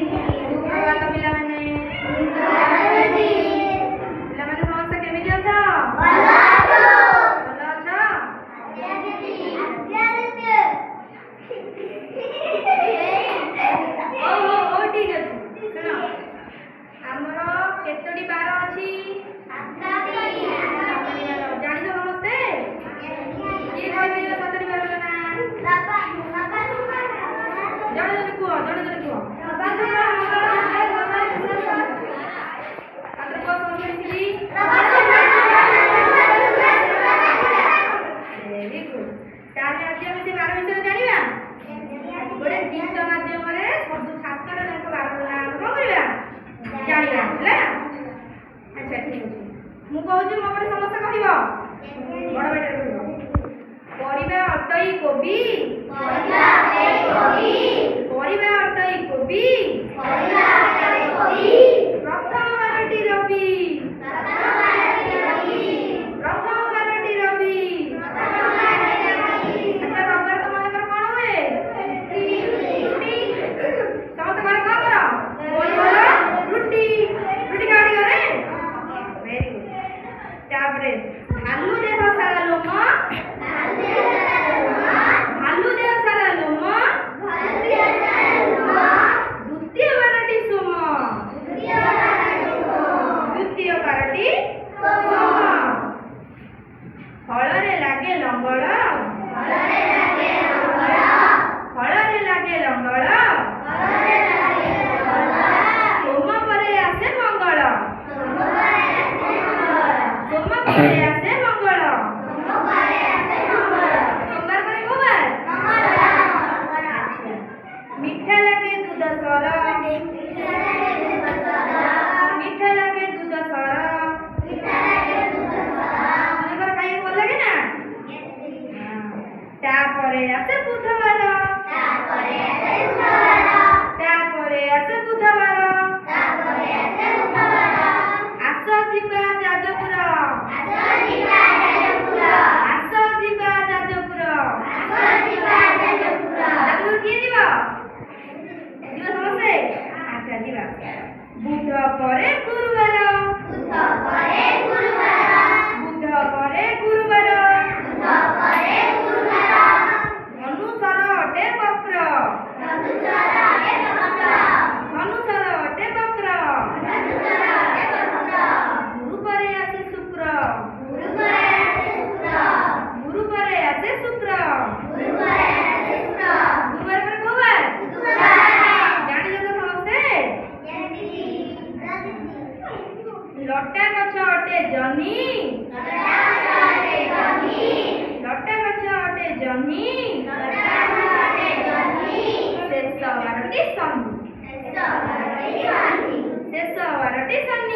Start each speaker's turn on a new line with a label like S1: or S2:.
S1: ସୁପ୍ରଭାତ ପିଲାମାନେ। ପିଲାମାନେ ସମସ୍ତେ କେମିତି ଅଛ? ଭଲ ଅଛ? ହଉ ଠିକ ଅଛି। ଶୁଣ, ଆମର କେତୋଟି ବାର ଅଛି? ଜାଣିଛ ସମସ୍ତେ? କିଏ କହିପାରିବ ସାତଟି ବାରର ନାଁ? ଜଣେ ଜଣେ କୁହ। ତାପରେ କୁହ ସମସ୍ତେ ମିଶିକି। Very good. ତାହେଲେ ଆଜି ଆମେ ସେ ବାର ବିଷୟରେ ଜାଣିବା। ଗୋଟେ ଗୀତ ମାଧ୍ୟମରେ ସବୁ ସାତଟା ଯାକ ବାରର ନାଁ ଆମେ କଣ କରିବା? ଜାଣିବା ହେଲା। ଆଚ୍ଛା ଠିକ ଅଛି। ମୁଁ କହୁଛି ମୋ ପରେ ସମସ୍ତେ କହିବ। ବଡ ବେଟାରେ କହିବ। ପରିବା ଅଟଇ କୋବି। ପରିବା ଅଟଇ କୋବି। ପ୍ରଥମ ବାରଟି ରବି। ଆଚ୍ଛା ରବିବାର ତମମାନଙ୍କର କଣ ହୁଏ? ରୁଟି। ସମସ୍ତେ ଘରେ କଣ କର? ରୁଟି କାହାଠି ଘରେ? Very good. ତାପରେ ଭାଲୁ ଦେହ ସାରା ଲୋମ। ଦ୍ୱିତୀୟ ବାରଟି ସୋମ। ଫଳରେ ଲାଗେ ଲଙ୍ଗଳ। ସୋମ ପରେ ଆସେ ମଙ୍ଗଳ। ସୋମବାର ପରେ କୋଉ ବାର? ମିଠା ଲାଗେ ଦୁଧ ସର। ଖାଇବାକୁ ଭଲ ଲାଗେ ନା? ତାପରେ ଆସେ ବୁଧବାର। ଆସ ଯିବା ଯାଜପୁର। ଯାଜପୁର କିଏ ଯିବ? ସମସ୍ତେ? ଆଚ୍ଛା ଯିବା। ବୁଧ ପରେ ଗୁରୁବାର। ଧନୁସର ଅଟେ ବକ୍ର। ଗୁରୁ ପରେ ଆସେ ଶୁକ୍ର। ଗୁରୁବାର ପରେ କୋଉ ବାର? ଜାଣିଛ ତ ସମସ୍ତେ? ଲଟା ଗଛ ଅଟେ ଜହ୍ନି। ଶେଷ ବାରଟି ଶନି।